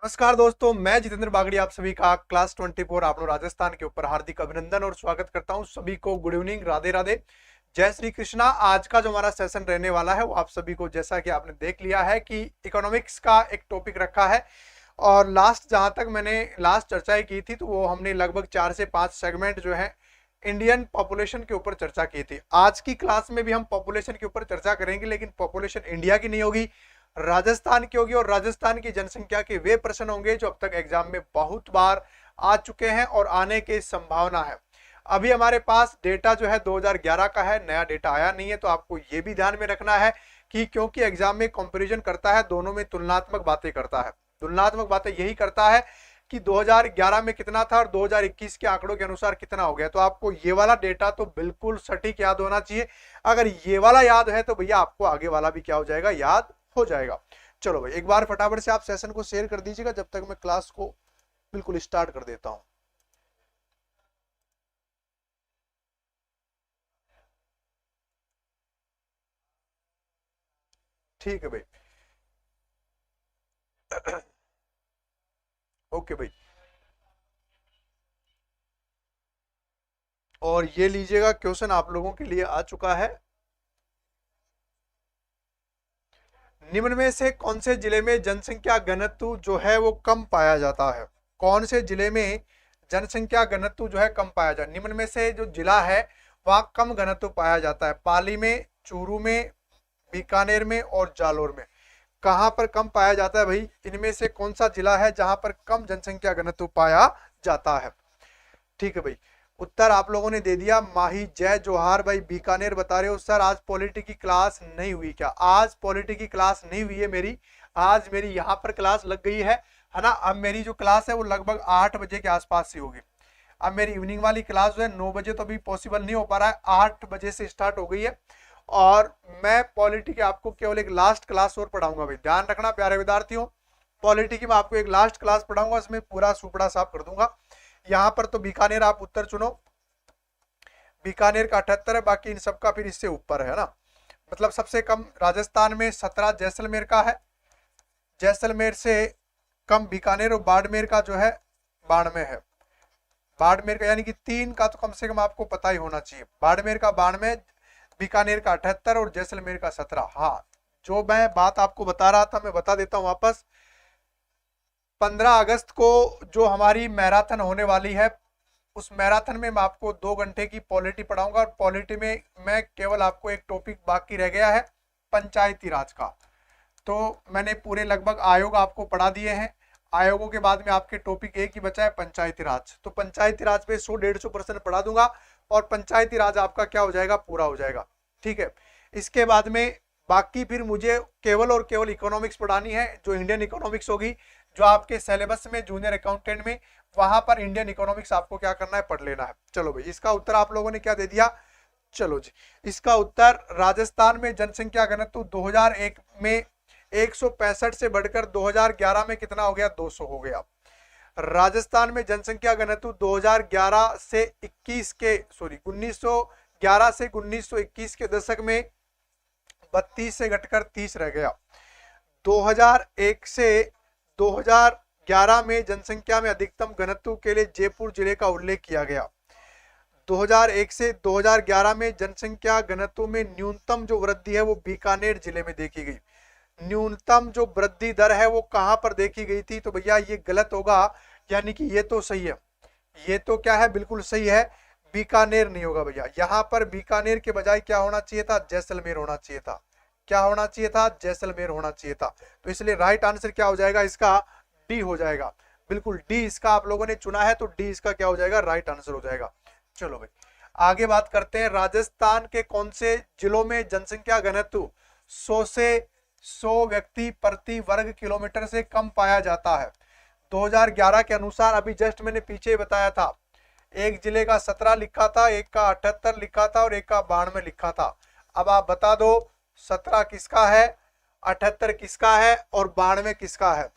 नमस्कार दोस्तों, मैं जितेंद्र बागड़ी आप सभी का क्लास 24 आप लोग राजस्थान के ऊपर हार्दिक अभिनंदन और स्वागत करता हूं। सभी को गुड इवनिंग, राधे राधे, जय श्री कृष्णा। आज का जो हमारा सेशन रहने वाला है वो आप सभी को, जैसा कि आपने देख लिया है कि इकोनॉमिक्स का एक टॉपिक रखा है और जहां तक मैंने चर्चाएं की थी तो वो हमने लगभग 4 से 5 सेगमेंट जो है इंडियन पॉपुलेशन के ऊपर चर्चा की थी। आज की क्लास में भी हम पॉपुलेशन के ऊपर चर्चा करेंगे, लेकिन पॉपुलेशन इंडिया की नहीं होगी, राजस्थान की होगी। और राजस्थान की जनसंख्या के वे प्रश्न होंगे जो अब तक एग्जाम में बहुत बार आ चुके हैं और आने की संभावना है। अभी हमारे पास डेटा जो है 2011 का है, नया डेटा आया नहीं है, तो आपको ये भी ध्यान में रखना है कि क्योंकि एग्जाम में कंपैरिजन करता है, दोनों में तुलनात्मक बातें करता है। तुलनात्मक बातें यही करता है कि 2011 में कितना था और 2021 के आंकड़ों के अनुसार कितना हो गया। तो आपको ये वाला डेटा तो बिल्कुल सटीक याद होना चाहिए। अगर ये वाला याद है तो भैया आपको आगे वाला भी क्या हो जाएगा, याद हो जाएगा। चलो भाई, एक बार फटाफट से आप सेशन को शेयर कर दीजिएगा जब तक मैं क्लास को बिल्कुल स्टार्ट कर देता हूं। ठीक है भाई। ओके भाई, और ये लीजिएगा, क्वेश्चन आप लोगों के लिए आ चुका है। निम्न में से कौन से जिले में जनसंख्या घनत्व जो है वो कम पाया जाता है? कौन से जिले में जनसंख्या घनत्व जो है कम पाया जाता है? निम्न में से जो जिला है वहां कम घनत्व पाया जाता है। पाली में, चूरू में, बीकानेर में और जालोर में। कहां पर कम पाया जाता है भाई? इनमें से कौन सा जिला है जहां पर कम जनसंख्या घनत्व पाया जाता है? ठीक है भाई, उत्तर आप लोगों ने दे दिया। माही जय जोहार भाई, बीकानेर बता रहे हो। सर आज पॉलिटी की क्लास नहीं हुई क्या? आज पॉलिटी की क्लास नहीं हुई है मेरी, आज मेरी यहाँ पर क्लास लग गई है ना। अब मेरी जो क्लास है वो लगभग 8 बजे के आसपास से होगी। अब मेरी इवनिंग वाली क्लास जो है 9 बजे तो अभी पॉसिबल नहीं हो पा रहा है, 8 बजे से स्टार्ट हो गई है। और मैं पॉलिटी की आपको केवल एक लास्ट क्लास और पढ़ाऊंगा भाई, ध्यान रखना प्यारे विद्यार्थियों। पॉलिटी की मैं आपको एक लास्ट क्लास पढ़ाऊंगा, इसमें पूरा सुपड़ा साफ कर दूंगा। यहाँ पर तो बीकानेर आप उत्तर चुनो, बीकानेर का 78 है, बाकी इन सबका फिर इससे ऊपर है ना। मतलब सबसे कम राजस्थान में 17 जैसलमेर का है, जैसलमेर से कम बीकानेर, और बाड़मेर का जो है 92 है। बाड़मेर का यानी कि 3 का तो कम से कम आपको पता ही होना चाहिए। बाड़मेर का 92, बीकानेर का 78 और जैसलमेर का 17। हाँ, जो मैं बात आपको बता रहा था मैं बता देता हूँ वापस। 15 अगस्त को जो हमारी मैराथन होने वाली है, उस मैराथन में मैं आपको 2 घंटे की पॉलिटी पढ़ाऊंगा। और पॉलिटी में मैं केवल आपको एक टॉपिक बाकी रह गया है, पंचायती राज का। तो मैंने पूरे लगभग आयोग आपको पढ़ा दिए हैं। आयोगों के बाद में आपके टॉपिक एक ही बचा है, पंचायती राज। तो पंचायती राज पे 100-150% पढ़ा दूंगा और पंचायती राज आपका क्या हो जाएगा, पूरा हो जाएगा। ठीक है, इसके बाद में बाकी फिर मुझे केवल और केवल इकोनॉमिक्स पढ़ानी है, जो इंडियन इकोनॉमिक्स होगी, जो आपके सिलेबस में जूनियर अकाउंटेंट में वहां पर इंडियन इकोनॉमिक्स आपको क्या करना है, पढ़ लेना है। चलो भाई, इसका उत्तर आप लोगों ने क्या दे दिया? चलो जी, इसका उत्तर राजस्थान में जनसंख्या घनत्व 2001 में 165 से बढ़कर 2011 में कितना हो गया, 200 हो गया। राजस्थान में जनसंख्या घनत्व 2011 से 21 के 1911 से 1921 के दशक में 32 से घटकर 30 रह गया। 2001 से 2011 में जनसंख्या में अधिकतम घनत्व के लिए जयपुर जिले का उल्लेख किया गया। 2001 से 2011 में जनसंख्या घनत्व में न्यूनतम जो वृद्धि है वो बीकानेर जिले में देखी गई। न्यूनतम जो वृद्धि दर है वो कहां पर देखी गई थी? तो भैया ये गलत होगा, यानी कि ये तो सही है, ये तो क्या है, बिल्कुल सही है, बीकानेर नहीं होगा भैया। यहाँ पर बीकानेर के बजाय क्या होना चाहिए था, जैसलमेर होना चाहिए था। क्या होना चाहिए था? जैसलमेर होना चाहिए था। तो इसलिए राइट आंसर क्या हो जाएगा इसका? डी हो जाएगा। बिल्कुल डी इसका आप लोगों ने चुना है, तो डी इसका क्या हो जाएगा, राइट आंसर हो जाएगा। चलो भाई, आगे बात करते हैं। राजस्थान के कौन से जिलों में जनसंख्या घनत्व 100 से 100 व्यक्ति प्रति वर्ग किलोमीटर से कम पाया जाता है? 2011 के अनुसार, अभी जस्ट मैंने पीछे बताया था, एक जिले का 17 लिखा था, एक का 78 लिखा था और एक का 92 लिखा था। अब आप बता दो 17 किसका है, 78 किसका है और 92 किसका है?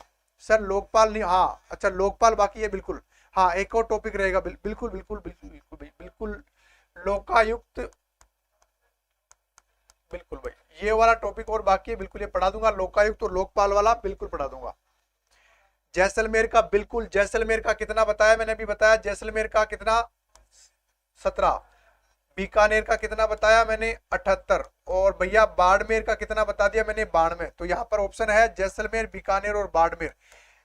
सर लोकपाल नहीं, हाँ अच्छा लोकपाल बाकी है, बिल्कुल। हाँ, एक और टॉपिक रहेगा, बिल्कुल बिल्कुल बिल्कुल बिल्कुल बिल्कुल, लोकायुक्त, बिल्कुल भाई ये वाला टॉपिक और बाकी है, बिल्कुल ये पढ़ा दूंगा। लोकायुक्त और लोकपाल वाला बिल्कुल पढ़ा दूंगा। जैसलमेर का बिल्कुल, जैसलमेर का कितना बताया मैंने, अभी बताया जैसलमेर का कितना 17, बीकानेर का कितना बताया मैंने 78, और भैया बाड़मेर का कितना बता दिया मैंने 92। तो यहाँ पर ऑप्शन है जैसलमेर, बीकानेर और बाड़मेर,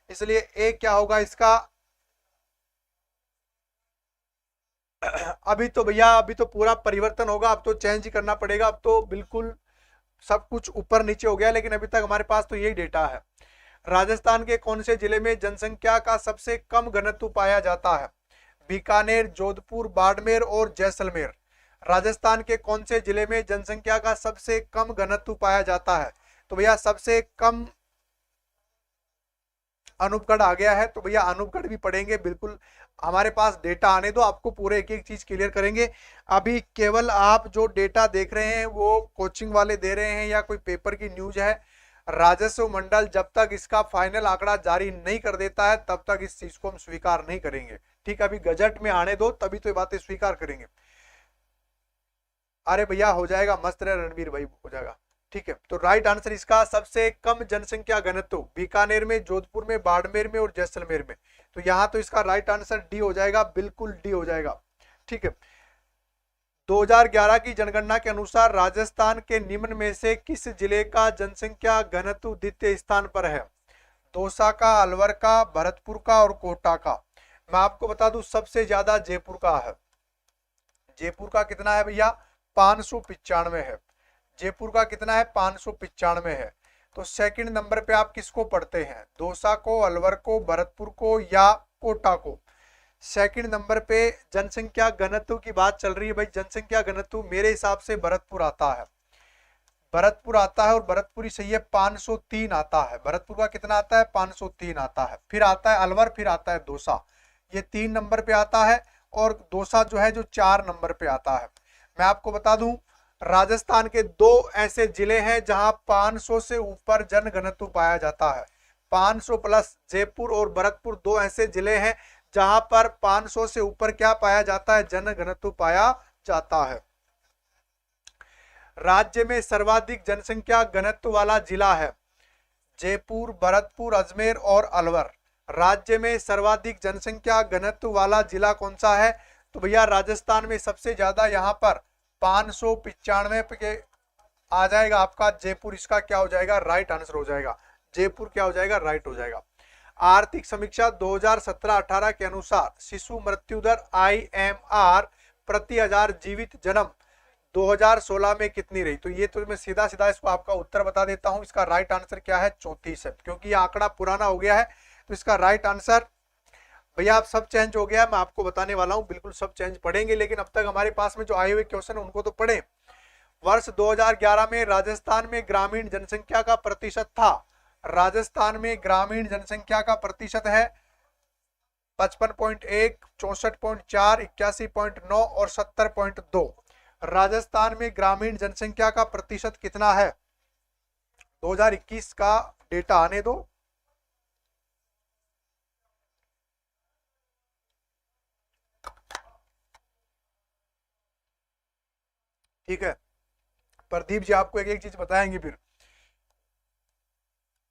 इसलिए ए क्या होगा इसका। अभी तो भैया अभी तो पूरा परिवर्तन होगा, अब तो चेंज करना पड़ेगा, अब तो बिल्कुल सब कुछ ऊपर नीचे हो गया, लेकिन अभी तक हमारे पास तो यही डेटा है। राजस्थान के कौन से जिले में जनसंख्या का सबसे कम घनत्व पाया जाता है? बीकानेर, जोधपुर, बाड़मेर और जैसलमेर। राजस्थान के कौन से जिले में जनसंख्या का सबसे कम घनत्व पाया जाता है? तो भैया सबसे कम अनूपगढ़ आ गया है, तो भैया अनूपगढ़ भी पढ़ेंगे, बिल्कुल हमारे पास डेटा आने दो, आपको पूरे एक एक चीज क्लियर करेंगे। अभी केवल आप जो डेटा देख रहे हैं वो कोचिंग वाले दे रहे हैं या कोई पेपर की न्यूज है। राजस्व मंडल जब तक इसका फाइनल आंकड़ा जारी नहीं कर देता है तब तक इस चीज को हम स्वीकार नहीं करेंगे, ठीक है। अभी गजट में आने दो तभी तो ये बातें स्वीकार करेंगे। अरे भैया हो जाएगा, मस्त रहे रणवीर भाई, हो जाएगा, ठीक है। तो राइट आंसर इसका सबसे कम जनसंख्या घनत्व बीकानेर में, जोधपुर में, बाड़मेर में और जैसलमेर में। तो यहाँ तो इसका राइट आंसर डी हो जाएगा, बिल्कुल डी हो जाएगा, ठीक है। 2011 की जनगणना के अनुसार राजस्थान के निम्न में से किस जिले का जनसंख्या घनत्व द्वितीय स्थान पर है? दौसा का, अलवर का, भरतपुर का और कोटा का। मैं आपको बता दूं सबसे ज्यादा जयपुर का है। जयपुर का कितना है भैया? 595 है। जयपुर का कितना है? 595 है। तो सेकंड नंबर पे आप किसको पढ़ते हैं? दौसा को, अलवर को, भरतपुर को या कोटा को? सेकंड नंबर पे जनसंख्या घनत्व की बात चल रही है भाई। जनसंख्या घनत्व मेरे हिसाब से भरतपुर आता है, भरतपुर आता है, और भरतपुर ही सही है, 503 आता है। भरतपुर का कितना आता है? 503 आता है। फिर आता है अलवर, फिर आता है दौसा, ये 3 नंबर पे आता है, और दौसा जो है जो 4 नंबर पे आता है। मैं आपको बता दूं राजस्थान के 2 ऐसे जिले हैं जहां 500 से ऊपर जन घनत्व पाया जाता है। 500 प्लस जयपुर और भरतपुर 2 ऐसे जिले हैं जहां पर 500 से ऊपर क्या पाया जाता है? जन घनत्व पाया जाता है। राज्य में सर्वाधिक जनसंख्या घनत्व वाला जिला है जयपुर, भरतपुर, अजमेर और अलवर। राज्य में सर्वाधिक जनसंख्या घनत्व वाला जिला कौन सा है? तो भैया राजस्थान में सबसे ज्यादा यहाँ पर 595 पे आ जाएगा आपका जयपुर। इसका क्या हो जाएगा? राइट आंसर हो जाएगा। जयपुर क्या हो जाएगा? राइट हो जाएगा। आर्थिक समीक्षा 2017-18 के अनुसार शिशु मृत्यु दर IMR प्रति 1000 जीवित जन्म 2016 में कितनी रही? तो ये तो मैं सीधा सीधा इसको आपका उत्तर बता देता हूं। इसका राइट आंसर क्या है? 34 है, क्योंकि ये आंकड़ा पुराना हो गया है। तो इसका राइट आंसर भैया आप सब चेंज हो गया, मैं आपको बताने वाला हूं, बिल्कुल सब चेंज पढ़ेंगे, लेकिन अब तक हमारे पास में जो आए हुए क्वेश्चन है उनको तो पढ़े। वर्ष 2011 में राजस्थान में ग्रामीण जनसंख्या का प्रतिशत था, राजस्थान में ग्रामीण जनसंख्या का प्रतिशत है 55.1, 64.4, 81.9 और 70.2। राजस्थान में ग्रामीण जनसंख्या का प्रतिशत कितना है? 2021 का डेटा आने दो। ठीक है, प्रदीप जी आपको एक एक चीज बताएंगे फिर।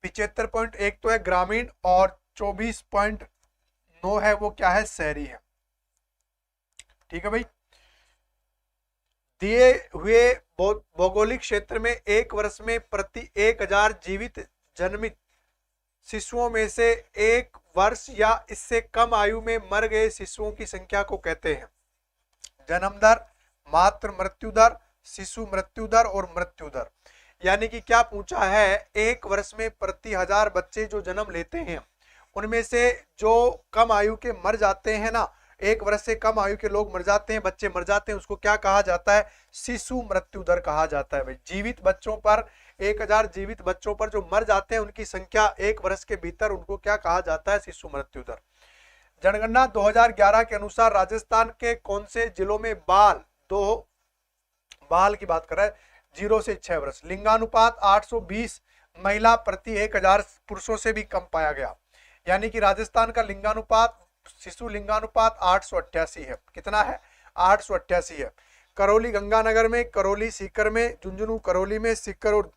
75.1 तो है ग्रामीण और 24.9 है वो क्या है? शहरी है। ठीक है भाई। दिए हुए भौगोलिक क्षेत्र में एक वर्ष में प्रति 1000 जीवित जन्मित शिशुओं में से 1 वर्ष या इससे कम आयु में मर गए शिशुओं की संख्या को कहते हैं? जन्म दर, मातृ मृत्यु दर, शिशु मृत्यु दर और मृत्यु दर। यानी कि क्या पूछा है? 1 वर्ष में प्रति 1000 बच्चे जो जन्म लेते हैं उनमें से जो कम आयु के मर जाते हैं ना, 1 वर्ष से कम आयु के लोग मर जाते हैं, बच्चे मर जाते हैं, उसको क्या कहा जाता है? शिशु मृत्यु दर कहा जाता है भाई। जीवित बच्चों पर 1000 जीवित बच्चों पर जो मर जाते हैं उनकी संख्या 1 वर्ष के भीतर, उनको क्या कहा जाता है? शिशु मृत्यु दर। जनगणना 2011 के अनुसार राजस्थान के कौन से जिलों में बाल की बात कर रहा है 0 से 6 वर्ष, लिंगानुपात 820 महिला प्रति 1000 पुरुषों से भी कम पाया गया। यानी कि राजस्थान का लिंगानुपात, शिशु लिंगानुपात 888 है। कितना है? 888 है। करौली गंगानगर में, करौली सीकर में, झुंझुनू करौली में, सीकर और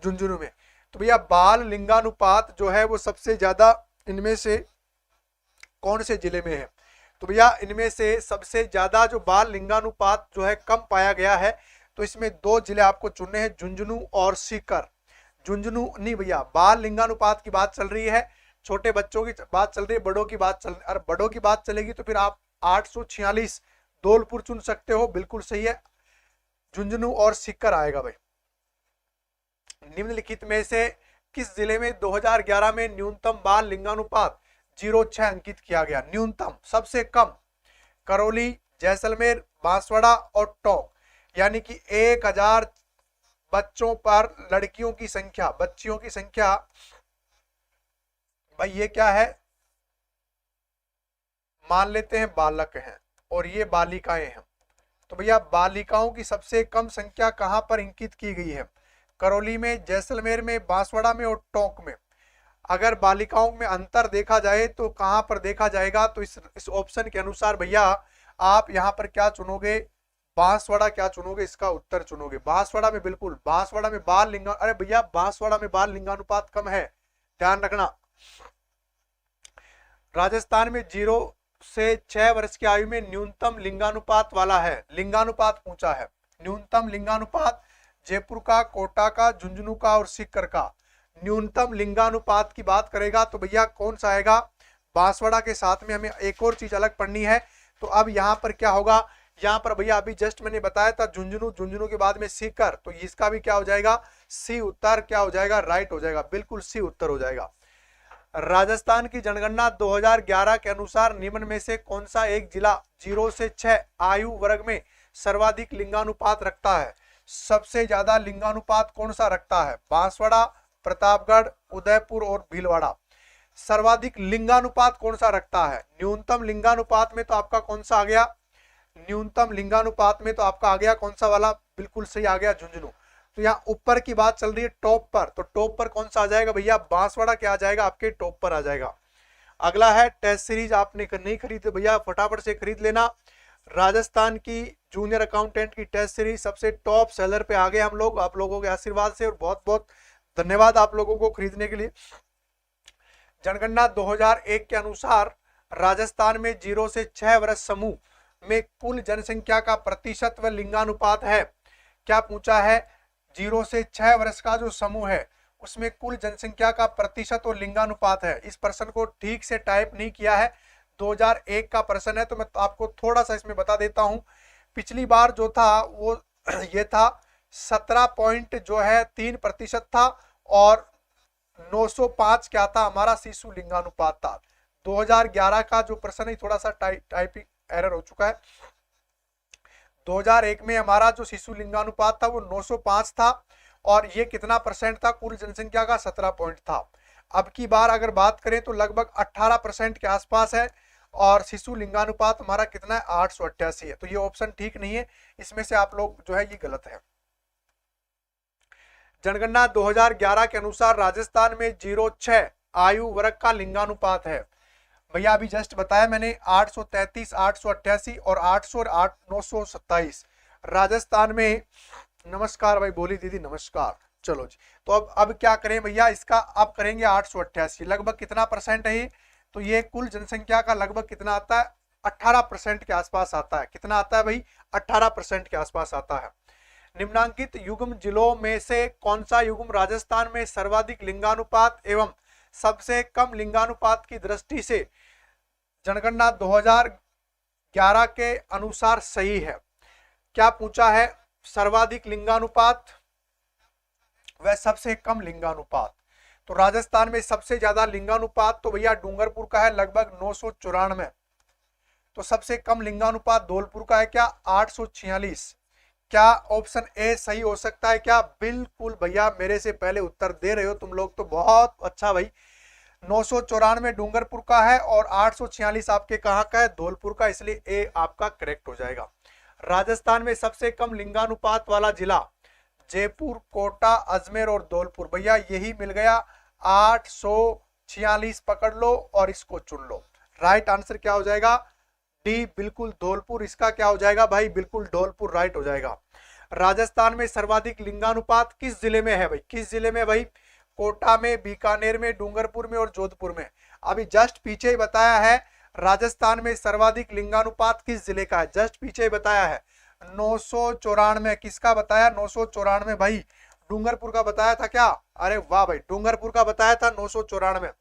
झुंझुनू में। तो भैया बाल लिंगानुपात जो है वो सबसे ज्यादा इनमें से कौन से जिले में है? तो भैया इनमें से सबसे ज्यादा जो बाल लिंगानुपात जो है कम पाया गया है, तो इसमें दो जिले आपको चुनने हैं, झुंझुनू और सीकर। झुंझुनू नहीं भैया, बाल लिंगानुपात की बात चल रही है, छोटे बच्चों की बात चल रही है, बड़ों की बात चल, अरे बड़ों की बात चलेगी तो फिर आप 846 धौलपुर चुन सकते हो, बिल्कुल सही है, झुंझुनू और सीकर आएगा भाई। निम्नलिखित में से किस जिले में 2011 में न्यूनतम बाल लिंगानुपात 0.6 अंकित किया गया? न्यूनतम, सबसे कम, करौली, जैसलमेर, बांसवाड़ा और टोंक, यानी कि 1000 बच्चों पर लड़कियों की संख्या, बच्चियों की संख्या, भाई ये क्या है, मान लेते हैं बालक हैं और ये बालिकाएं हैं, तो भैया बालिकाओं की सबसे कम संख्या कहां पर अंकित की गई है? करौली में, जैसलमेर में, बांसवाड़ा में और टोंक में। अगर बालिकाओं में अंतर देखा जाए तो कहां पर देखा जाएगा? तो इस ऑप्शन के अनुसार भैया आप यहां पर क्या चुनोगे? बांसवाड़ा क्या चुनोगे? इसका उत्तर चुनोगे बांसवाड़ा में, बिल्कुल बांसवाड़ा में बाल लिंगा, अरे भैया बांसवाड़ा में बाल लिंगानुपात कम है, ध्यान रखना। राजस्थान में 0 से 6 वर्ष की आयु में न्यूनतम लिंगानुपात वाला है, लिंगानुपात पूछा है, न्यूनतम लिंगानुपात जयपुर का, कोटा का, झुंझुनू का और सीकर का। न्यूनतम लिंगानुपात की बात करेगा तो भैया कौन सा आएगा? बांसवाड़ा के साथ में हमें एक और चीज अलग पढ़नी है। तो अब यहाँ पर क्या होगा? यहाँ पर भैया अभी जस्ट मैंने बताया था झुंझुनू, झुंझुनू के बाद में सीकर, तो इसका भी क्या हो जाएगा? सी उत्तर क्या हो जाएगा? राइट हो जाएगा, बिल्कुल सी उत्तर हो जाएगा। राजस्थान की जनगणना 2011 के अनुसार निम्न में से कौन सा एक जिला 0 से 6 आयु वर्ग में सर्वाधिक लिंगानुपात रखता है? सबसे ज्यादा लिंगानुपात कौन सा रखता है? बांसवाड़ा, प्रतापगढ़, उदयपुर और भीलवाड़ा। सर्वाधिक लिंगानुपात कौन सा रखता है? न्यूनतम लिंगानुपात में तो आपका कौन सा आ गया? न्यूनतम लिंगानुपात में तो आपका आ गया कौन सा वाला? बिल्कुल सही आ गया, झुंझुनू। तो यहाँ ऊपर की बात चल रही है टॉप पर, तो टॉप पर कौन सा आ जाएगा भैया? बांसवाड़ा क्या आ जाएगा? आपके टॉप पर आ जाएगा। अगला है टेस्ट सीरीज, आपने नहीं खरीदे भैया फटाफट से खरीद लेना। राजस्थान की जूनियर अकाउंटेंट की टेस्ट सीरीज सबसे टॉप सेलर पे आ गए हम लोग, आप लोगों के आशीर्वाद से, और बहुत बहुत धन्यवाद आप लोगों को खरीदने के लिए। जनगणना 2001 के अनुसार राजस्थान में 0 से 6 वर्ष समूह में कुल जनसंख्या का प्रतिशत व लिंगानुपात है। क्या पूछा है? 0 से 6 वर्ष का जो समूह है उसमें कुल जनसंख्या का प्रतिशत और लिंगानुपात है। इस प्रश्न को ठीक से टाइप नहीं किया है, 2001 का प्रश्न है, तो मैं आपको थोड़ा सा इसमें बता देता हूं। पिछली बार जो था वो ये था 17.3% था और 905 क्या था हमारा? शिशु लिंगानुपात था। 2011 का जो प्रश्न है थोड़ा सा टाइपिंग एरर हो चुका है। 2001 में हमारा जो शिशु लिंगानुपात था वो 905 था और ये कितना परसेंट था? कुल जनसंख्या का 17 पॉइंट था। अब की बार अगर बात करें तो लगभग 18% के आसपास है और शिशु लिंगानुपात हमारा कितना है? 888 है। तो ये ऑप्शन ठीक नहीं है, इसमें से आप लोग जो है ये गलत है। जनगणना 2011 के अनुसार राजस्थान में 0-6 आयु वर्ग का लिंगानुपात है। भैया अभी जस्ट बताया मैंने 833, 888 और 800 और 927 राजस्थान में। नमस्कार भाई, बोली दीदी नमस्कार। चलो जी, तो अब क्या करें भैया? इसका अब करेंगे 888, लगभग कितना परसेंट है ये? तो ये कुल जनसंख्या का लगभग कितना आता है? 18% के आसपास आता है। कितना आता है भाई? 18% के आसपास आता है। निम्नांकित युग्म जिलों में से कौन सा युग्म राजस्थान में सर्वाधिक लिंगानुपात एवं सबसे कम लिंगानुपात की दृष्टि से जनगणना 2011 के अनुसार सही है? क्या पूछा है? सर्वाधिक लिंगानुपात व सबसे कम लिंगानुपात। तो राजस्थान में सबसे ज्यादा लिंगानुपात तो भैया डूंगरपुर का है, लगभग 994। तो सबसे कम लिंगानुपात धौलपुर का है, क्या? 846। क्या ऑप्शन ए सही हो सकता है क्या? बिल्कुल भैया, मेरे से पहले उत्तर दे रहे हो तुम लोग, तो बहुत अच्छा भाई। 994 डूंगरपुर का है और 846 आपके कहाँ का है? धौलपुर का, इसलिए ए आपका करेक्ट हो जाएगा। राजस्थान में सबसे कम लिंगानुपात वाला जिला जयपुर, कोटा, अजमेर और धौलपुर। भैया यही मिल गया, 846 पकड़ लो और इसको चुन लो। राइट आंसर क्या हो जाएगा? डी, बिल्कुल धौलपुर। इसका क्या हो जाएगा भाई? बिल्कुल धौलपुर राइट हो जाएगा। राजस्थान में सर्वाधिक लिंगानुपात किस जिले में है भाई? किस जिले में भाई? कोटा में, बीकानेर में, डूंगरपुर में और जोधपुर में। अभी जस्ट पीछे ही बताया है राजस्थान में सर्वाधिक लिंगानुपात किस जिले का है, जस्ट पीछे ही बताया है 994। किसका बताया? 994 भाई, डूंगरपुर का बताया था क्या? अरे वाह भाई, डूंगरपुर का बताया था 994।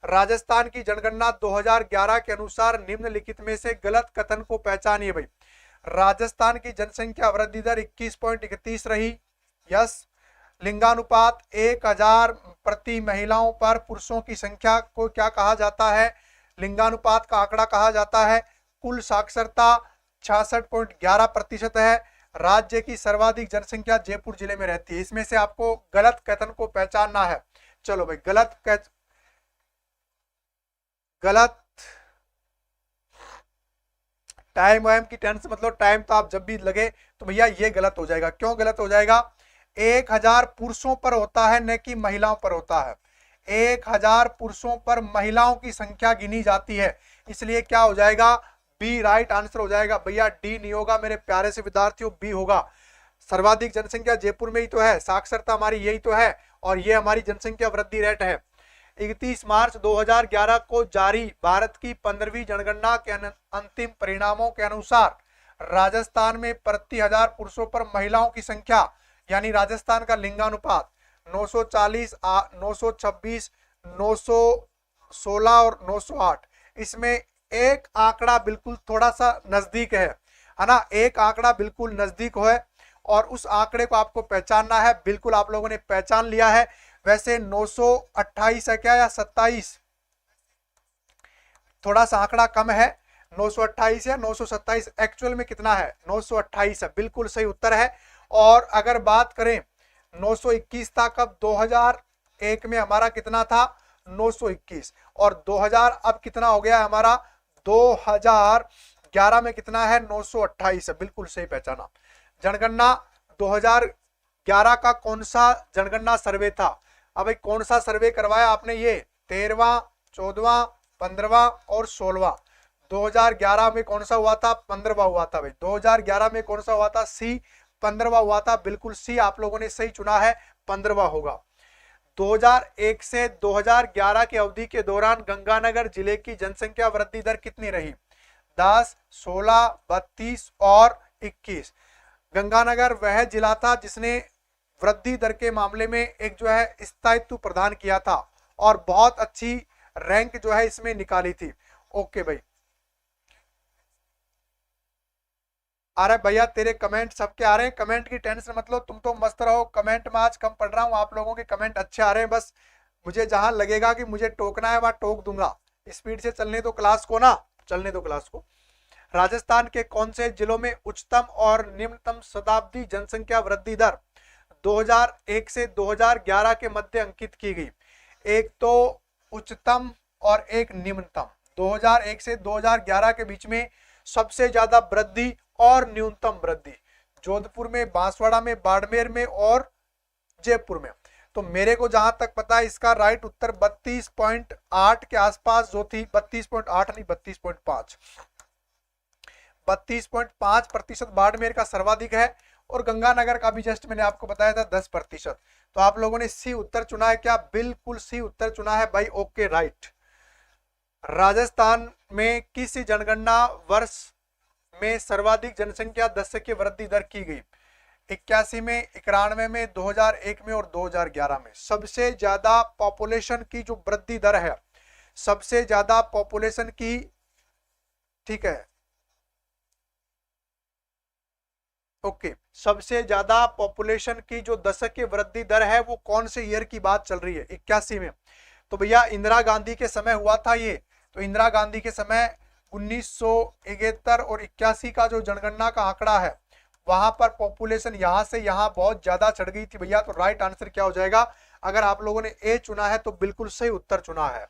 राजस्थान की जनगणना 2011 के अनुसार निम्नलिखित में से गलत कथन को पहचानिए भाई। राजस्थान की जनसंख्या वृद्धि दर 21.31 रही, यस। लिंगानुपात 1000 प्रति महिलाओं पर पुरुषों की संख्या को क्या कहा जाता है? लिंगानुपात का आंकड़ा कहा जाता है। कुल साक्षरता 66.11% है। राज्य की सर्वाधिक जनसंख्या जयपुर जिले में रहती है। इसमें से आपको गलत कथन को पहचानना है। चलो भाई, गलत टाइम वाइम की टेंस मतलब टाइम तो आप जब भी लगे तो भैया ये गलत हो जाएगा। क्यों गलत हो जाएगा? 1000 पुरुषों पर होता है न कि महिलाओं पर होता है। 1000 पुरुषों पर महिलाओं की संख्या गिनी जाती है, इसलिए क्या हो जाएगा? बी राइट आंसर हो जाएगा भैया। डी नहीं होगा मेरे प्यारे से विद्यार्थियों, बी होगा। सर्वाधिक जनसंख्या जयपुर में ही तो है, साक्षरता हमारी यही तो है, और ये हमारी जनसंख्या वृद्धि रेट है। 31 मार्च 2011 को जारी भारत की 15वीं जनगणना के अंतिम परिणामों के अनुसार राजस्थान में प्रति 1000 पुरुषों पर महिलाओं की संख्या यानी राजस्थान का लिंगानुपात 940, 926, 916 और 908। इसमें एक आंकड़ा बिल्कुल थोड़ा सा नजदीक है ना? एक आंकड़ा बिल्कुल नजदीक है और उस आंकड़े को आपको पहचानना है। बिल्कुल आप लोगों ने पहचान लिया है। वैसे 928 है क्या या 27? थोड़ा सा आंकड़ा कम है, 928 या 927। एक्चुअल में कितना है? 928 है, बिल्कुल सही उत्तर है। और अगर बात करें 921 था कब? 2001 में हमारा कितना था? 921। और 2000 अब कितना हो गया हमारा? 2011 में कितना है? 928 है, बिल्कुल सही पहचाना। जनगणना 2011 का कौन सा जनगणना सर्वे था? अब भाई कौन सा सर्वे करवाया आपने? ये 13वां, 14वां, 15वां और 16वां। 2011 में कौन सा हुआ था? 15वां हुआ था भाई। 2011 में कौन सा हुआ था? सी, 15वां हुआ था। बिल्कुल सी आप लोगों ने सही चुना है, 15वां होगा। 2001 से 2011 की अवधि के दौरान गंगानगर जिले की जनसंख्या वृद्धि दर कितनी रही? 10, 16, 32 और 21। गंगानगर वह जिला था जिसने वृद्धि दर के मामले में एक जो है स्थायित्व प्रदान किया था और बहुत अच्छी रैंक जो है इसमें निकाली थी। ओके भाई, आ रहा है भैया तेरे कमेंट सबके आ रहे हैं। कमेंट की टेंशन मतलब तुम तो मस्त रहो। कमेंट में आज कम पढ़ रहा हूँ, आप लोगों के कमेंट अच्छे आ रहे हैं। बस मुझे जहां लगेगा कि मुझे टोकना है वहां टोक दूंगा। स्पीड से चलने दो क्लास को ना, चलने दो क्लास को। राजस्थान के कौन से जिलों में उच्चतम और निम्नतम शताब्दी जनसंख्या वृद्धि दर 2001 से 2011 के मध्य अंकित की गई? एक तो उच्चतम और एक निम्नतम। 2001 से 2011 के बीच में सबसे ज्यादा वृद्धि और न्यूनतम वृद्धि जोधपुर में, बांसवाड़ा में, बाड़मेर में और जयपुर में। तो मेरे को जहां तक पता है इसका राइट उत्तर 32.8 के आसपास जो थी, 32.8 नहीं 32.5, 32.5% बाड़मेर का सर्वाधिक है और गंगानगर का भी जस्ट मैंने आपको बताया था 10%। तो आप लोगों ने सी उत्तर चुना है क्या? बिल्कुल सी उत्तर चुना है भाई। Okay right. राजस्थान में किस जनगणना वर्ष में सर्वाधिक जनसंख्या दशकीय वृद्धि दर की गई? 81 में, 91 में, 2001 में और 2011 में। सबसे ज्यादा पॉपुलेशन की जो वृद्धि दर है, सबसे ज्यादा पॉपुलेशन की, ठीक है ओके, सबसे ज्यादा पॉपुलेशन की जो दशकीय वृद्धि दर है वो कौन से ईयर की बात चल रही है? 81 में। तो भैया इंदिरा गांधी के समय हुआ था ये। तो इंदिरा गांधी के समय 1971 और 81 का जो जनगणना का आंकड़ा है वहां पर पॉपुलेशन यहां से यहां बहुत ज्यादा चढ़ गई थी भैया। तो राइट आंसर क्या हो जाएगा? अगर आप लोगों ने ए चुना है तो बिल्कुल सही उत्तर चुना है।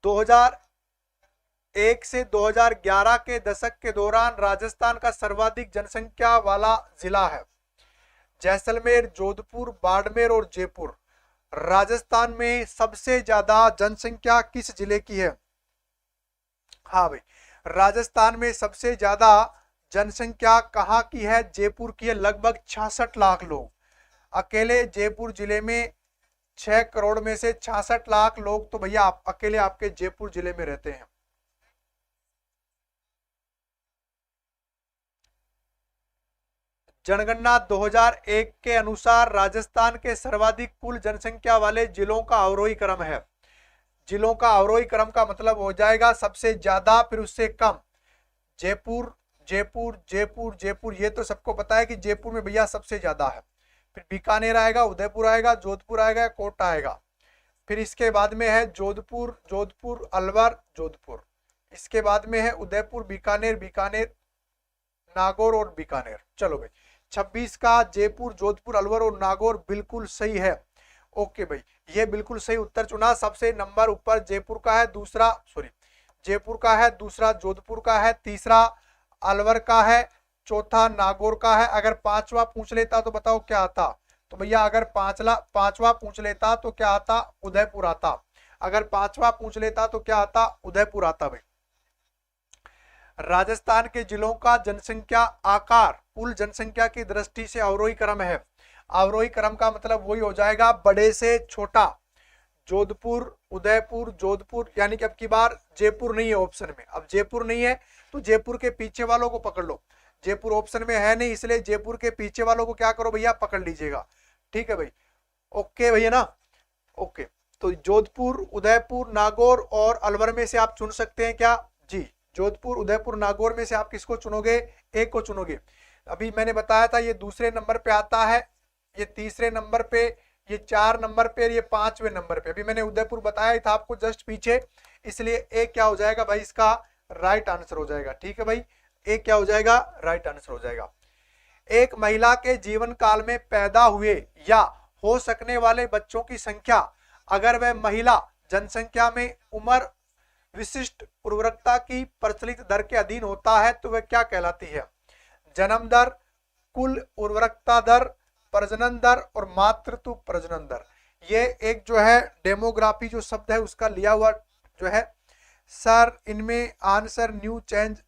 2001 से 2011 के दशक के दौरान राजस्थान का सर्वाधिक जनसंख्या वाला जिला है जैसलमेर, जोधपुर, बाड़मेर और जयपुर। राजस्थान में सबसे ज्यादा जनसंख्या किस जिले की है? हाँ भाई, राजस्थान में सबसे ज्यादा जनसंख्या कहाँ की है? जयपुर की है, लगभग 66 लाख लोग। अकेले जयपुर जिले में 6 करोड़ में से 66 लाख लोग तो भैया आप अकेले आपके जयपुर जिले में रहते हैं। जनगणना 2001 के अनुसार राजस्थान के सर्वाधिक कुल जनसंख्या वाले जिलों का अवरोही क्रम है। जिलों का अवरोही क्रम का मतलब हो जाएगा सबसे ज्यादा फिर उससे कम। जयपुर जयपुर जयपुर जयपुर, ये तो सबको पता है कि जयपुर में भैया सबसे ज्यादा है। फिर बीकानेर आएगा, उदयपुर आएगा, जोधपुर आएगा, कोटा आएगा। फिर इसके बाद में है जोधपुर, जोधपुर, अलवर, जोधपुर। इसके बाद में है उदयपुर, बीकानेर, बीकानेर, नागौर और बीकानेर। चलो भाई 26 का जयपुर, जोधपुर, अलवर और नागौर बिल्कुल सही है। ओके भाई, ये बिल्कुल सही उत्तर चुना। सबसे नंबर ऊपर जयपुर का है, दूसरा जयपुर का है, दूसरा जोधपुर का है, तीसरा अलवर का है, चौथा नागौर का है। अगर पांचवा पूछ लेता तो बताओ क्या आता? तो भैया अगर पांचवा पूछ लेता तो क्या आता? उदयपुर आता। अगर पांचवा पूछ लेता तो क्या आता? उदयपुर आता भाई। राजस्थान के जिलों का जनसंख्या आकार कुल जनसंख्या की दृष्टि से अवरोही क्रम है। अवरोही क्रम का मतलब वही हो जाएगा बड़े से छोटा। जोधपुर, उदयपुर, जोधपुर, यानी कि अब की बार जयपुर नहीं है ऑप्शन में। अब जयपुर नहीं है तो जयपुर के पीछे वालों को पकड़ लो। जयपुर ऑप्शन में है नहीं, इसलिए जयपुर के पीछे वालों को क्या करो भैया? पकड़ लीजिएगा। ठीक है भाई, ओके भैया ना, ओके। तो जोधपुर, उदयपुर, नागौर और अलवर में से आप चुन सकते हैं क्या? जी, जोधपुर, उदयपुर, नागौर में से आप किसको चुनोगे? एक को चुनोगे। अभी मैंने बताया था ये दूसरे नंबर पे आता है, ये तीसरे नंबर पे, ये 4 नंबर पे, ये 5वें नंबर पे। अभी मैंने उदयपुर बताया ही था आपको जस्ट पीछे, इसलिए एक क्या हो जाएगा भाई? इसका राइट आंसर हो जाएगा। ठीक है भाई, एक क्या हो जाएगा? राइट आंसर हो जाएगा। एक महिला के जीवन काल में पैदा हुए या हो सकने वाले बच्चों की संख्या अगर वह महिला जनसंख्या में उम्र विशिष्ट उर्वरकता की प्रचलित दर के अधीन होता है तो वह क्या कहलाती है? जन्म दर, कुल उर्वरकता दर, प्रजनन दर और मातृत्व प्रजनन दर। ये एक जो है डेमोग्राफी जो शब्द है उसका लिया हुआ जो है। सर इनमें आंसर न्यू चेंज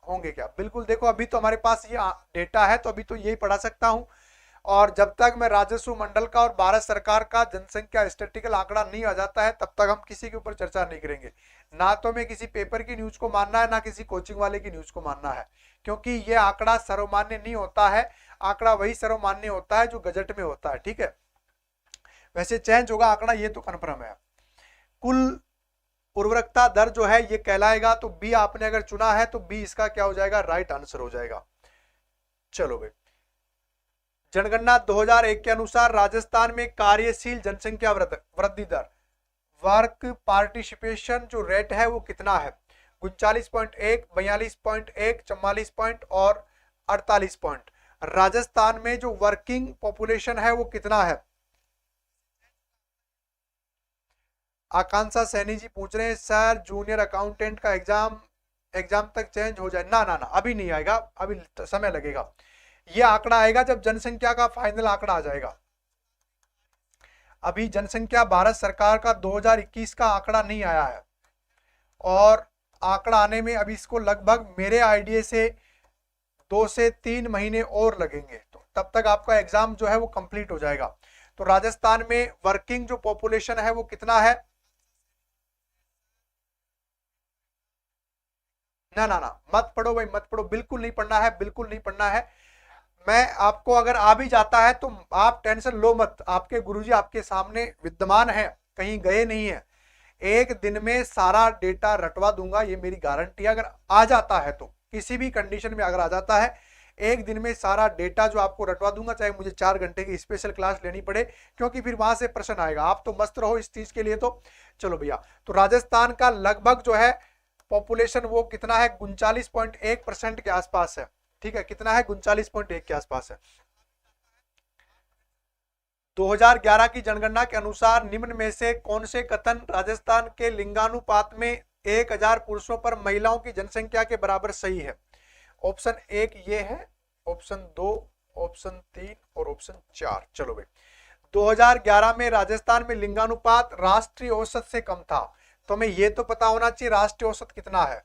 होंगे क्या? बिल्कुल, देखो अभी तो हमारे पास ये डेटा है तो अभी तो यही पढ़ा सकता हूं, और जब तक मैं राजस्व मंडल का और भारत सरकार का जनसंख्या स्टैटिस्टिकल आंकड़ा नहीं आ जाता है तब तक हम किसी के ऊपर चर्चा नहीं करेंगे। ना तो मैं किसी पेपर की न्यूज को मानना है, ना किसी कोचिंग वाले की न्यूज को मानना है, क्योंकि ये आंकड़ा सर्वमान्य नहीं होता है। आंकड़ा वही सर्वमान्य होता है जो गजट में होता है। ठीक है, वैसे चेंज होगा आंकड़ा, ये तो कन्फर्म है। कुल उर्वरकता दर जो है ये कहलाएगा, तो बी आपने अगर चुना है तो बी इसका क्या हो जाएगा? राइट आंसर हो जाएगा। चलो भाई, जनगणना 2001 के अनुसार राजस्थान में कार्यशील जनसंख्या वृद्धि दर वर्क पार्टिसिपेशन जो रेट है वो कितना है? 39.1, 42.1, 44 पॉइंट और 48 पॉइंट। राजस्थान में जो वर्किंग पॉपुलेशन है वो कितना है? आकांक्षा सैनी जी पूछ रहे हैं सर जूनियर अकाउंटेंट का एग्जाम तक चेंज हो जाए? ना ना ना, अभी नहीं आएगा, अभी समय लगेगा। ये आंकड़ा आएगा जब जनसंख्या का फाइनल आंकड़ा आ जाएगा। अभी जनसंख्या भारत सरकार का 2021 का आंकड़ा नहीं आया है, और आंकड़ा आने में अभी इसको लगभग मेरे आइडिया से 2 से 3 महीने और लगेंगे, तो तब तक आपका एग्जाम जो है वो कंप्लीट हो जाएगा। तो राजस्थान में वर्किंग जो पॉपुलेशन है वो कितना है? ना ना ना, मत पढ़ो भाई, मत पढ़ो, बिल्कुल नहीं पढ़ना है, बिल्कुल नहीं पढ़ना है। मैं आपको अगर आ भी जाता है तो आप टेंशन लो मत, आपके गुरुजी आपके सामने विद्यमान है, कहीं गए नहीं है। एक दिन में सारा डेटा रटवा दूंगा, ये मेरी गारंटी है। अगर आ जाता है तो, किसी भी कंडीशन में अगर आ जाता है, एक दिन में सारा डेटा जो आपको रटवा दूंगा, चाहे मुझे 4 घंटे की स्पेशल क्लास लेनी पड़े, क्योंकि फिर वहां से प्रश्न आएगा। आप तो मस्त रहो इस चीज के लिए। तो चलो भैया, तो राजस्थान का लगभग जो है पॉपुलेशन वो कितना है? 39.1% के आसपास है। ठीक है, कितना है? 39.1 के आसपास है। 2011 की जनगणना के अनुसार निम्न में से कौन से कथन राजस्थान के लिंगानुपात में 1000 पुरुषों पर महिलाओं की जनसंख्या के बराबर सही है? ऑप्शन 1 ये है, ऑप्शन 2, ऑप्शन 3 और ऑप्शन 4। चलो भाई, 2011 में राजस्थान में लिंगानुपात राष्ट्रीय औसत से कम था, तो हमें ये तो पता होना चाहिए राष्ट्रीय औसत कितना है।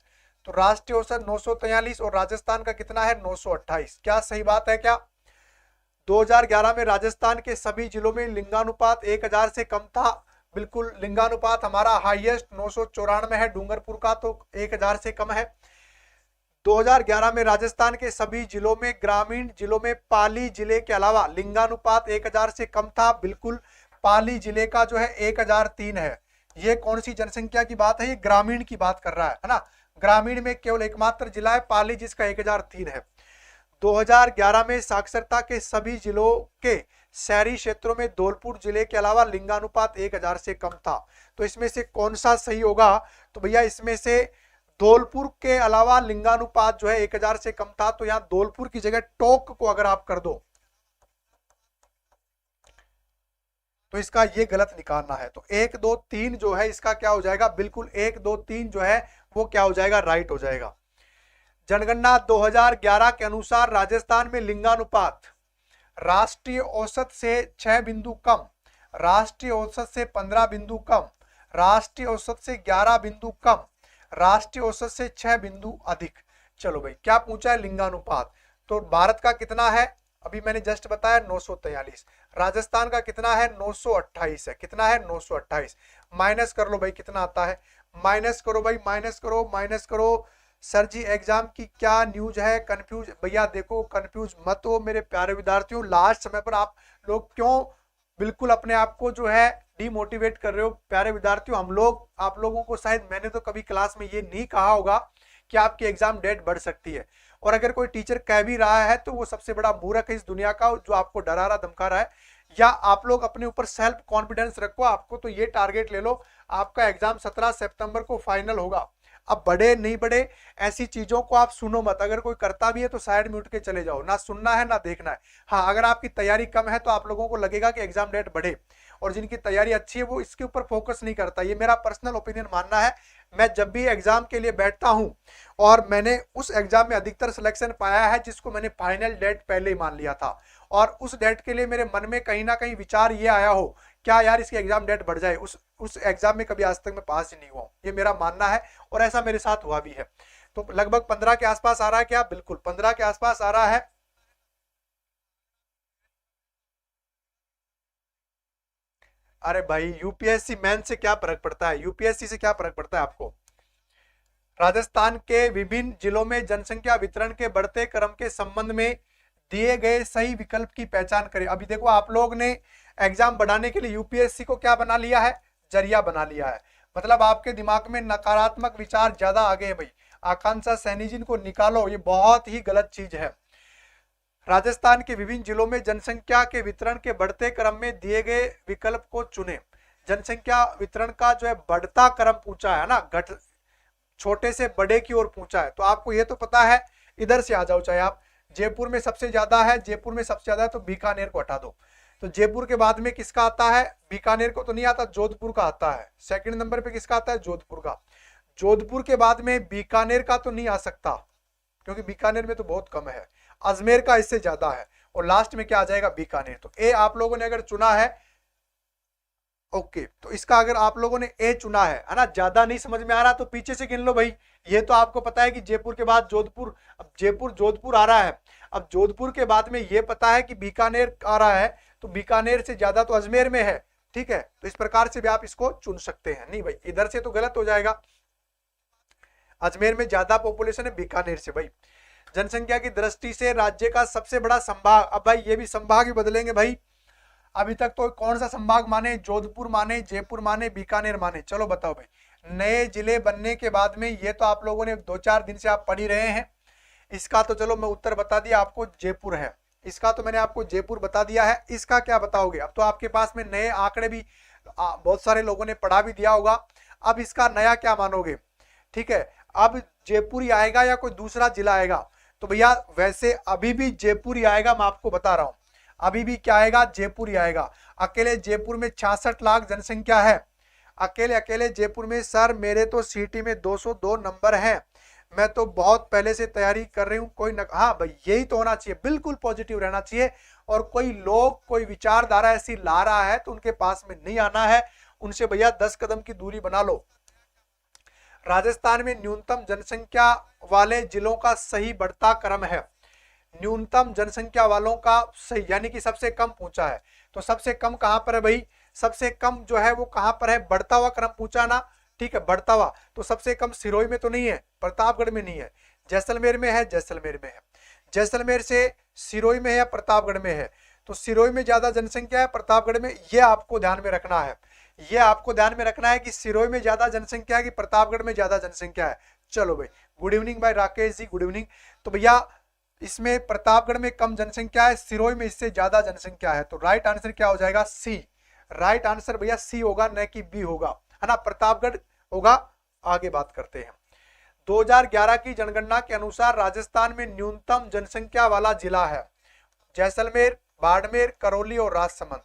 तो राष्ट्रीय औसत 943 और राजस्थान का कितना है? 928। क्या सही बात है क्या? 2011 में राजस्थान के सभी जिलों में लिंगानुपात 1000 से कम था। बिल्कुल, लिंगानुपात हमारा हाईएस्ट 994 है, डूंगरपुर का तो 1000 से कम है। 2011 में राजस्थान के सभी जिलों में, ग्रामीण जिलों में पाली जिले के अलावा लिंगानुपात 1000 से कम था। बिल्कुल, पाली जिले का जो है 1003 है। ये कौन सी जनसंख्या की बात है? ये ग्रामीण की बात कर रहा है ना। ग्रामीण में केवल एकमात्र जिला है पाली जिसका 1003 है। 2011 में साक्षरता के सभी जिलों के शहरी क्षेत्रों में धौलपुर जिले के अलावा लिंगानुपात 1000 से कम था। तो इसमें से कौन सा सही होगा? तो भैया इसमें से धौलपुर के अलावा लिंगानुपात जो है 1000 से कम था, तो यहां धौलपुर की जगह टोक को अगर आप कर दो तो इसका ये गलत निकालना है। तो 1 2 3 जो है इसका क्या हो जाएगा? बिल्कुल 1 2 3 जो है वो क्या हो जाएगा? राइट हो जाएगा। जनगणना 2011 के अनुसार राजस्थान में लिंगानुपात राष्ट्रीय औसत से 6 बिंदु कम, राष्ट्रीय औसत से 15 बिंदु कम, राष्ट्रीय औसत से 11 बिंदु कम, राष्ट्रीय औसत से 6 बिंदु अधिक। चलो भाई, क्या पूछा है? लिंगानुपात। तो भारत का कितना है? अभी मैंने जस्ट बताया 943। राजस्थान का कितना है? 928 है। कितना है? 928। माइनस कर लो भाई, कितना आता है? माइनस करो भाई, माइनस करो, माइनस करो। सर जी एग्जाम की क्या न्यूज है? कंफ्यूज भैया देखो, कंफ्यूज मत हो मेरे प्यारे विद्यार्थियों। लास्ट समय पर आप लोग क्यों बिल्कुल अपने आप को जो है डिमोटिवेट कर रहे हो? प्यारे विद्यार्थियों, हम लोग आप लोगों को, शायद मैंने तो कभी क्लास में ये नहीं कहा होगा कि आपकी एग्जाम डेट बढ़ सकती है। और अगर कोई टीचर कह भी रहा है तो वो सबसे बड़ा मूर्ख है इस दुनिया का, जो आपको डरा रहा धमका रहा है। या आप लोग अपने ऊपर सेल्फ कॉन्फिडेंस रखो। आपको तो ये टारगेट ले लो, आपका एग्जाम 17 सितंबर को फाइनल होगा। अब बढ़े नहीं बढ़े ऐसी चीजों को आप सुनो मत। अगर कोई करता भी है तो साइड में उठ के चले जाओ, ना सुनना है ना देखना है। हाँ, अगर आपकी तैयारी कम है तो आप लोगों को लगेगा कि एग्जाम डेट बढ़े, और जिनकी तैयारी अच्छी है वो इसके ऊपर फोकस नहीं करता। ये मेरा पर्सनल ओपिनियन मानना है। मैं जब भी एग्जाम के लिए बैठता हूं और मैंने उस एग्जाम में अधिकतर सिलेक्शन पाया है जिसको मैंने फाइनल डेट पहले ही मान लिया था, और उस डेट के लिए मेरे मन में कहीं ना कहीं विचार ये आया हो, क्या यार इसकी एग्जाम डेट बढ़ जाए, उस एग्जाम में कभी आज तक मैं पास ही नहीं हुआ। ये मेरा मानना है और ऐसा मेरे साथ हुआ भी है। तो लगभग 15 के आसपास आ रहा है क्या? बिल्कुल 15 के आसपास आ रहा है। अरे भाई, यूपीएससी मेन से क्या फर्क पड़ता है? यूपीएससी से क्या फर्क पड़ता है आपको? राजस्थान के विभिन्न जिलों में जनसंख्या वितरण के बढ़ते क्रम के संबंध में दिए गए सही विकल्प की पहचान करें। अभी देखो, आप लोग ने एग्जाम बढ़ाने के लिए यूपीएससी को क्या बना लिया है? जरिया बना लिया है। मतलब आपके दिमाग में नकारात्मक विचार ज्यादा आ गए भाई। आकांक्षा सैनिजिन को निकालो, ये बहुत ही गलत चीज है। राजस्थान के विभिन्न जिलों में जनसंख्या के वितरण के बढ़ते क्रम में दिए गए विकल्प को चुने। जनसंख्या वितरण का जो है बढ़ता क्रम पूछा है ना, घट छोटे से बड़े की ओर पूछा है। तो आपको ये तो पता है, इधर से आ जाओ, चाहे आप जयपुर में सबसे ज्यादा है, जयपुर में सबसे ज्यादा है तो बीकानेर को हटा दो। तो जयपुर के बाद में किसका आता है? बीकानेर को तो नहीं आता, जोधपुर का आता है। सेकंड नंबर पे किसका आता है? जोधपुर का। जोधपुर के बाद में बीकानेर का तो नहीं आ सकता क्योंकि बीकानेर में तो बहुत कम है। अजमेर का इससे ज्यादा है, और लास्ट में क्या आ जाएगा? बीकानेर। तो ए आप लोगों ने अगर चुना है, ओके, तो इसका अगर आप लोगों ने ए चुना है ना, ज्यादा नहीं समझ में आ रहा तो पीछे से गिन लो भाई। ये तो आपको पता है कि जयपुर के बाद जोधपुर, अब जयपुर जोधपुर आ रहा है, अब जोधपुर के बाद में ये पता है कि बीकानेर आ रहा है, तो बीकानेर से ज्यादा तो अजमेर में है। ठीक है, तो इस प्रकार से भी आप इसको चुन सकते हैं। नहीं भाई, इधर से तो गलत हो जाएगा। अजमेर में ज्यादा पॉपुलेशन है बीकानेर से भाई। जनसंख्या की दृष्टि से राज्य का सबसे बड़ा संभाग, अब भाई ये भी संभाग ही बदलेंगे भाई। अभी तक तो कौन सा संभाग माने? जोधपुर माने, जयपुर माने, बीकानेर माने? चलो बताओ भाई। नए जिले बनने के बाद में, ये तो आप लोगों ने 2-4 दिन से आप पढ़ ही रहे हैं। इसका तो चलो मैं उत्तर बता दिया आपको, जयपुर है। इसका तो मैंने आपको जयपुर बता दिया है। इसका क्या बताओगे? अब तो आपके पास में नए आंकड़े भी बहुत सारे लोगों ने पढ़ा भी दिया होगा। अब इसका नया क्या मानोगे? ठीक है, अब जयपुर ही आएगा या कोई दूसरा जिला आएगा? तो भैया वैसे अभी भी जयपुर ही आएगा, मैं आपको बता रहा हूं। अभी भी क्या आएगा? जयपुर ही आएगा। अकेले जयपुर में 66 लाख जनसंख्या है। अकेले जयपुर में। सर मेरे तो सीटी में 202 नंबर हैं, मैं तो बहुत पहले से तैयारी कर रही हूँ। हाँ भाई, यही तो होना चाहिए, बिल्कुल पॉजिटिव रहना चाहिए। और कोई लोग कोई विचारधारा ऐसी ला रहा है तो उनके पास में नहीं आना है, उनसे भैया 10 कदम की दूरी बना लो। राजस्थान में न्यूनतम जनसंख्या वाले जिलों का सही बढ़ता क्रम है। न्यूनतम जनसंख्या वालों का सही, यानी कि सबसे कम पूछा है। तो सबसे कम कहां पर है भाई? सबसे कम जो है वो कहां पर है? बढ़ता हुआ क्रम पूछा ना, ठीक है, बढ़ता हुआ। तो सबसे कम सिरोही में तो नहीं है, प्रतापगढ़ में नहीं है, जैसलमेर में है, जैसलमेर में है। जैसलमेर से सिरोही में है या प्रतापगढ़ में है? तो सिरोही में ज्यादा जनसंख्या है, प्रतापगढ़ में, ये आपको ध्यान में रखना है। ये आपको ध्यान में रखना है कि सिरोही में ज्यादा जनसंख्या है कि प्रतापगढ़ में ज्यादा जनसंख्या है। चलो भाई, गुड इवनिंग भाई राकेश जी, गुड इवनिंग। तो भैया इसमें प्रतापगढ़ में कम जनसंख्या है, सिरोही में इससे ज्यादा जनसंख्या है। तो राइट आंसर क्या हो जाएगा? सी। राइट आंसर भैया सी होगा, न कि बी होगा, है ना, प्रतापगढ़ होगा। आगे बात करते हैं। 2011 की जनगणना के अनुसार राजस्थान में न्यूनतम जनसंख्या वाला जिला है जैसलमेर, बाड़मेर, करौली और राजसमंद।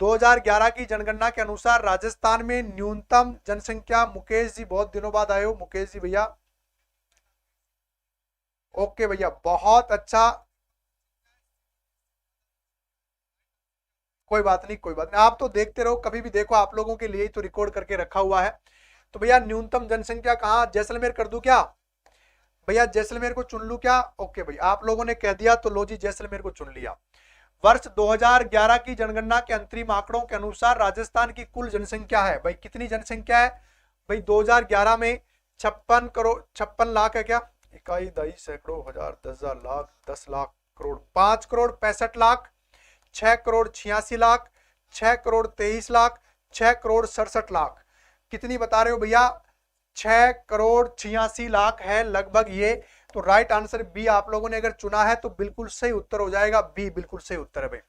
2011 की जनगणना के अनुसार राजस्थान में न्यूनतम जनसंख्या, मुकेश जी बहुत दिनों बाद आए हो, मुकेश जी भैया, ओके भैया, बहुत अच्छा, कोई बात नहीं, कोई बात नहीं, आप तो देखते रहो, कभी भी देखो, आप लोगों के लिए ही तो रिकॉर्ड करके रखा हुआ है। तो भैया न्यूनतम जनसंख्या कहाँ? जैसलमेर कर दूं क्या भैया? जैसलमेर को चुन लूं क्या? ओके भाई, आप लोगों ने कह दिया तो लो जी, जैसलमेर को चुन लिया। वर्ष 2011 की जनगणना के अंतरिम आंकड़ों के अनुसार राजस्थान की कुल जनसंख्या है भाई, कितनी जनसंख्या है भाई? 2011 में 56 लाख है क्या? इकाई, दही, सैकड़ों, हजार, 10,000, लाख, 10 लाख, करोड़, 5 करोड़ 65 लाख, 6 करोड़ 86 लाख, 6 करोड़ 23 लाख, 6 करोड़ 67 लाख। कितनी बता रहे हो भैया? 6 करोड़ 86 लाख है लगभग ये। तो राइट आंसर बी आप लोगों ने अगर चुना है तो बिल्कुल सही उत्तर हो जाएगा, बी बिल्कुल सही उत्तर है भाई।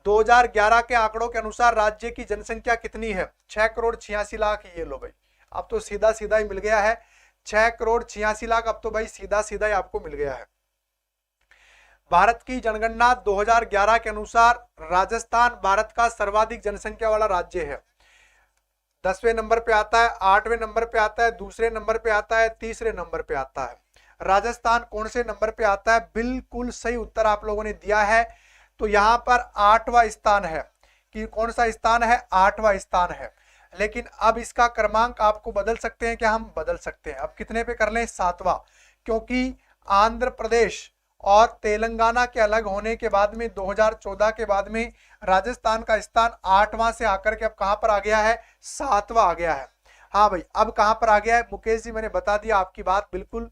2011 के आंकड़ों के अनुसार राज्य की जनसंख्या कितनी है? 6 करोड़ 86 लाख। ये लो भाई, अब तो सीधा सीधा ही मिल गया है, 6 करोड़ 86 लाख, अब तो भाई सीधा सीधा ही आपको मिल गया है। भारत की जनगणना 2011 के अनुसार राजस्थान भारत का सर्वाधिक जनसंख्या वाला राज्य है। 10वें नंबर पे आता है, 8वें नंबर पे आता है, दूसरे नंबर पे आता है, तीसरे नंबर पे आता है। राजस्थान कौन से नंबर पे आता है? बिल्कुल सही उत्तर आप लोगों ने दिया है। तो यहां पर 8वां स्थान है, कि कौन सा स्थान है? 8वां स्थान है। लेकिन अब इसका क्रमांक आपको बदल सकते हैं क्या? हम बदल सकते हैं। अब कितने पे कर लें? 7वां, क्योंकि आंध्र प्रदेश और तेलंगाना के अलग होने के बाद में 2014 के बाद में राजस्थान का स्थान 8वां से आकर के अब कहां पर आ गया है? 7वां आ गया है। हाँ भाई, अब कहां पर आ गया है? मुकेश जी मैंने बता दिया, आपकी बात बिल्कुल।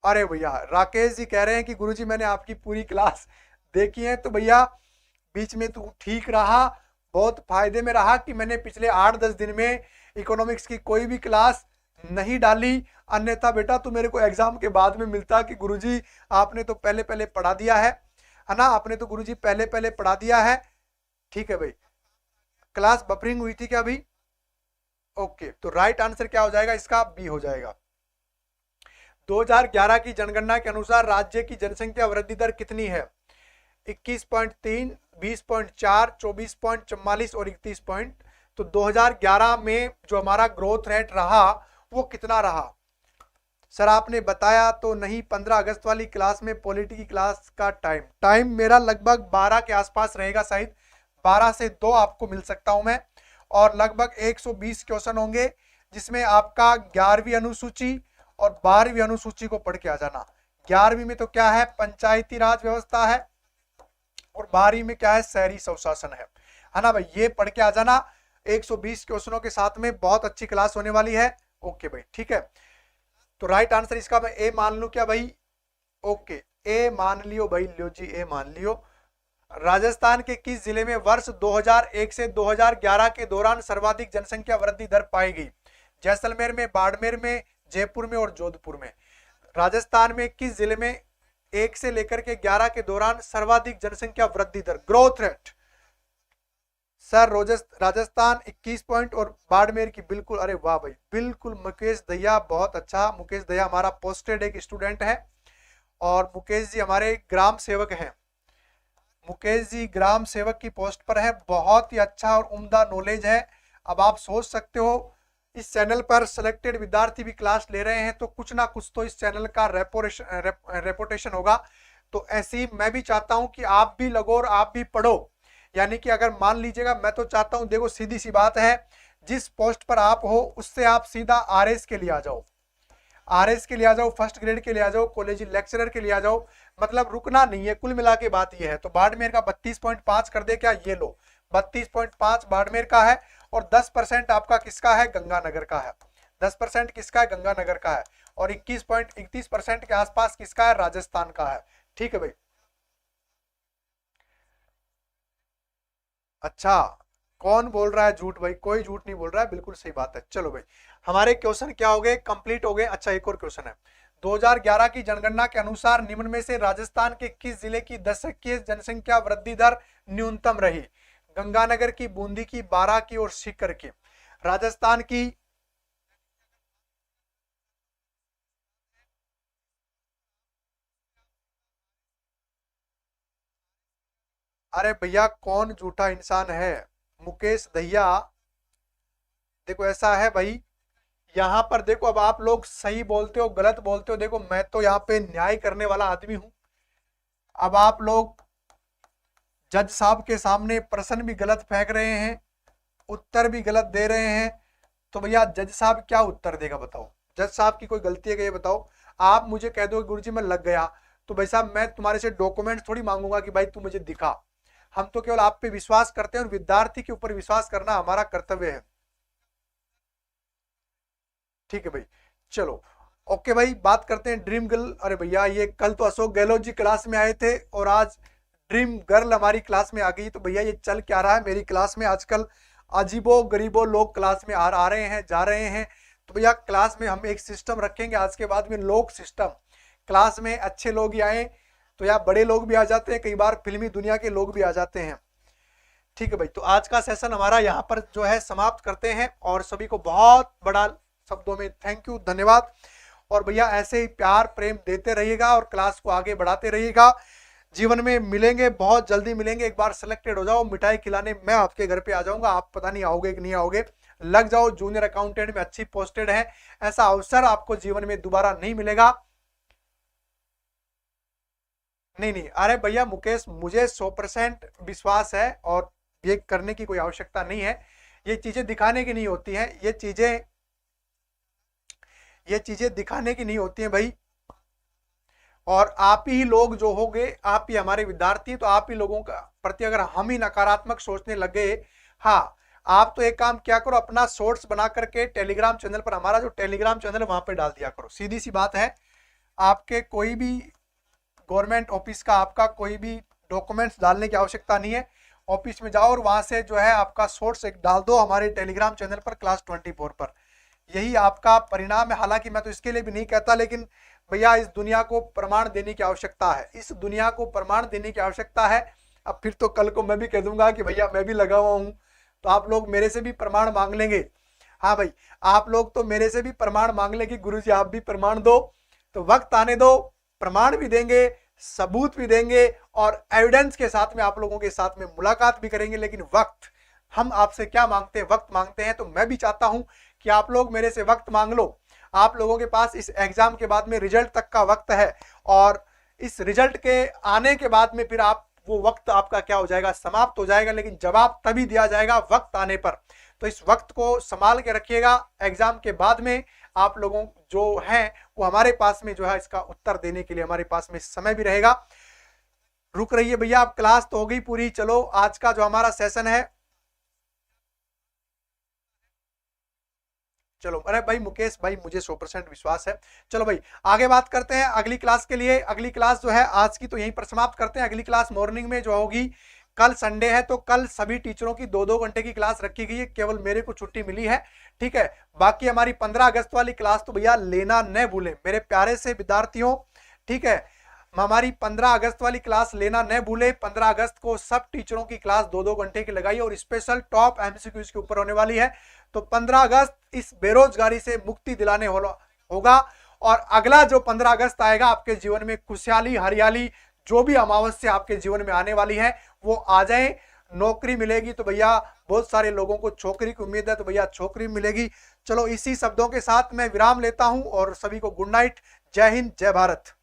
अरे भैया राकेश जी कह रहे हैं कि गुरुजी मैंने आपकी पूरी क्लास देखी है। तो भैया बीच में तू ठीक रहा, बहुत फायदे में रहा कि मैंने पिछले 8-10 दिन में इकोनॉमिक्स की कोई भी क्लास नहीं डाली। अन्यथा बेटा तू मेरे को एग्जाम के बाद में मिलता कि गुरुजी आपने तो पहले पहले पढ़ा दिया है ना, आपने तो गुरुजी पहले पहले पढ़ा दिया है। ठीक है भाई, क्लास बफरिंग हुई थी क्या अभी? ओके, तो राइट आंसर क्या हो जाएगा इसका? बी हो जाएगा। 2011 की जनगणना के अनुसार राज्य की जनसंख्या वृद्धि दर कितनी है? 21.3, 20.4, 24.44 और 31 पॉइंट। तो 2011 में जो हमारा ग्रोथ रेट रहा वो कितना रहा? सर आपने बताया तो नहीं, 15 अगस्त वाली क्लास में पॉलिटी की क्लास का टाइम मेरा लगभग 12 के आसपास रहेगा, शायद 12 से 2 आपको मिल सकता हूं मैं। और लगभग 120 क्वेश्चन होंगे, जिसमें आपका 11वीं अनुसूची और 12वीं अनुसूची को पढ़ के आ जाना। 11वीं में तो क्या है? पंचायती राज व्यवस्था है, और 12वीं में क्या है? शहरी स्वशासन है ना भाई। ये पढ़ के आ जाना 120 क्वेश्चनों के साथ में, बहुत अच्छी क्लास होने वाली है। ओके भाई, ठीक है। तो राइट आंसर इसका मैं ए मान लूं क्या भाई? ओके, ए मान लियो भाई, लियो जी, ए मान लियो। राजस्थान के किस जिले में वर्ष 2001 से 2011 के दौरान सर्वाधिक जनसंख्या वृद्धि दर पाई गई? जैसलमेर में, बाड़मेर में, जयपुर में और जोधपुर में। राजस्थान में किस जिले में 1 से लेकर के 11 के दौरान सर्वाधिक जनसंख्या वृद्धि दर, growth rate? Sir Rajasthan 21 point और बाड़मेर की बिल्कुल, अरे वाह भाई, बिल्कुल मुकेश दहिया, बहुत अच्छा। मुकेश दहिया हमारा पोस्टेड एक स्टूडेंट है, और मुकेश जी हमारे ग्राम सेवक हैं। मुकेश जी ग्राम सेवक की पोस्ट पर है, बहुत ही अच्छा और उम्दा नॉलेज है। अब आप सोच सकते हो इस चैनल पर सिलेक्टेड विद्यार्थी भी क्लास ले रहे हैं, तो कुछ ना कुछ तो इस चैनल का रेपुटेशन होगा। तो ऐसे ही मैं भी चाहता हूं कि आप भी लगो और आप भी पढ़ो। यानी कि अगर मान लीजिएगा, मैं तो चाहता हूं, देखो सीधी सी बात है, जिस पोस्ट पर आप हो उससे आप सीधा आरएस के लिए आ जाओ। RS के लिए आ जाओ, फर्स्ट ग्रेड के लिए आ जाओ, कॉलेज लेक्चरर के लिए आ जाओ, मतलब रुकना नहीं है। कुल मिला के बात ये है। तो बाड़मेर का 32.5 कर दे क्या, ये लो 32.5 बाड़मेर का है, और 10% आपका किसका है, गंगानगर का है। 10% किसका है, गंगानगर का है, और 21.31% के आसपास किसका है, राजस्थान का है। ठीक है भाई। अच्छा, कौन बोल रहा है झूठ भाई, कोई झूठ नहीं बोल रहा है, बिल्कुल सही बात है। चलो भाई, हमारे क्वेश्चन क्या हो गए, कंप्लीट हो गए। अच्छा, एक और क्वेश्चन है। 2011 की जनगणना के अनुसार निम्न में से राजस्थान के किस जिले की दशकीय जनसंख्या वृद्धि दर न्यूनतम रही? गंगानगर की, बूंदी की, बारां की और सीकर की। राजस्थान की, अरे भैया कौन झूठा इंसान है, मुकेश दहिया। देखो ऐसा है भाई, यहाँ पर देखो, अब आप लोग सही बोलते हो गलत बोलते हो, देखो मैं तो यहाँ पे न्याय करने वाला आदमी हूं। अब आप लोग जज साहब के सामने प्रश्न भी गलत फेंक रहे हैं, उत्तर भी गलत दे रहे हैं, तो भैया जज साहब क्या उत्तर देगा बताओ? जज साहब की कोई गलती है क्या, ये बताओ। आप मुझे कह दो गुरुजी मैं लग गया, तो भाई साहब मैं तुम्हारे से डॉक्यूमेंट थोड़ी मांगूंगा कि भाई तू मुझे दिखा। हम तो केवल आप पे विश्वास करते हैं, और विद्यार्थी के ऊपर विश्वास करना हमारा कर्तव्य है। ठीक है भाई, चलो ओके भाई, बात करते हैं ड्रीम गर्ल। अरे भैया ये कल तो अशोक गहलोत जी क्लास में आए थे, और आज ड्रीम गर्ल हमारी क्लास में आ गई। तो भैया ये चल क्या रहा है मेरी क्लास में आजकल? अजीबो गरीबो लोग क्लास में आ रहे हैं, जा रहे हैं। तो भैया क्लास में हम एक सिस्टम रखेंगे आज के बाद में, लोक सिस्टम। क्लास में अच्छे लोग ही आए तो यार बड़े लोग भी आ जाते हैं, कई बार फिल्मी दुनिया के लोग भी आ जाते हैं। ठीक है भाई, तो आज का सेशन हमारा यहाँ पर जो है समाप्त करते हैं, और सभी को बहुत बड़ा शब्दों में थैंक यू, धन्यवाद। और भैया ऐसे ही प्यार प्रेम देते रहिएगा और क्लास को आगे बढ़ाते रहिएगा। जीवन में मिलेंगे, बहुत जल्दी मिलेंगे। एक बार सिलेक्टेड हो जाओ, मिठाई खिलाने मैं आपके घर पे आ जाऊंगा, आप पता नहीं आओगे कि नहीं आओगे। लग जाओ, जूनियर अकाउंटेंट में अच्छी पोस्टेड है, ऐसा अवसर आपको जीवन में दोबारा नहीं मिलेगा। नहीं नहीं, अरे भैया मुकेश, मुझे 100% विश्वास है, और ये करने की कोई आवश्यकता नहीं है। ये चीजें दिखाने की नहीं होती हैं, ये चीजें दिखाने की नहीं होती हैं भाई। और आप ही लोग जो होंगे, आप ही हमारे विद्यार्थी, तो आप ही लोगों का प्रति अगर हम ही नकारात्मक सोचने लगे, हाँ आप तो एक काम क्या करो, अपना शॉर्ट्स बना करके टेलीग्राम चैनल पर, हमारा जो टेलीग्राम चैनल है वहां पे डाल दिया करो। सीधी सी बात है, आपके कोई भी गवर्नमेंट ऑफिस का आपका कोई भी डॉक्यूमेंट्स डालने की आवश्यकता नहीं है। ऑफिस में जाओ और वहां से जो है आपका शॉर्ट्स एक डाल दो हमारे टेलीग्राम चैनल पर, क्लास 24 पर। यही आपका परिणाम है। हालांकि मैं तो इसके लिए भी नहीं कहता, लेकिन भैया इस दुनिया को प्रमाण देने की आवश्यकता है, इस दुनिया को प्रमाण देने की आवश्यकता है। अब फिर तो कल को मैं भी कह दूंगा कि भैया मैं भी लगा हुआ हूं, तो आप लोग मेरे से भी प्रमाण मांग लेंगे। हाँ भाई, आप लोग तो मेरे से भी प्रमाण मांग लेंगे, गुरुजी आप भी प्रमाण दो। तो वक्त आने दो, प्रमाण भी देंगे, सबूत भी देंगे, और एविडेंस के साथ में आप लोगों के साथ में मुलाकात भी करेंगे। लेकिन वक्त, हम आपसे क्या मांगते हैं, वक्त मांगते हैं। तो मैं भी चाहता हूं कि आप लोग मेरे से वक्त मांग लो। आप लोगों के पास इस एग्जाम के बाद में रिजल्ट तक का वक्त है, और इस रिजल्ट के आने के बाद में फिर आप, वो वक्त आपका क्या हो जाएगा, समाप्त हो जाएगा। लेकिन जवाब तभी दिया जाएगा वक्त आने पर। तो इस वक्त को संभाल के रखिएगा। एग्जाम के बाद में आप लोगों जो हैं वो हमारे पास में जो है इसका उत्तर देने के लिए हमारे पास में समय भी रहेगा। रुक रहिए भैया, अब क्लास तो हो गई पूरी। चलो आज का जो हमारा सेशन है, चलो अरे भाई मुकेश भाई, मुझे 100% विश्वास है। चलो भाई आगे बात करते हैं अगली क्लास के लिए। अगली क्लास जो है आज की तो यहीं पर समाप्त करते हैं। अगली क्लास मॉर्निंग में जो होगी, कल संडे है तो कल सभी टीचरों की 2-2 घंटे की क्लास रखी गई है, केवल मेरे को छुट्टी मिली है। ठीक है, बाकी हमारी 15 अगस्त वाली क्लास तो भैया लेना न भूलें मेरे प्यारे से विद्यार्थियों। ठीक है, हमारी 15 अगस्त वाली क्लास लेना न भूले। 15 अगस्त को सब टीचरों की क्लास 2-2 घंटे की लगाई, और स्पेशल टॉप एमसीक्यूज के ऊपर होने वाली है। तो 15 अगस्त इस बेरोजगारी से मुक्ति दिलाने होगा, और अगला जो 15 अगस्त आएगा आपके जीवन में खुशहाली, हरियाली, जो भी अमावस्या आपके जीवन में आने वाली है वो आ जाए। नौकरी मिलेगी तो भैया, बहुत सारे लोगों को छोकरी की उम्मीद है तो भैया छोकरी मिलेगी। चलो इसी शब्दों के साथ मैं विराम लेता हूं, और सभी को गुड नाइट, जय हिंद, जय भारत।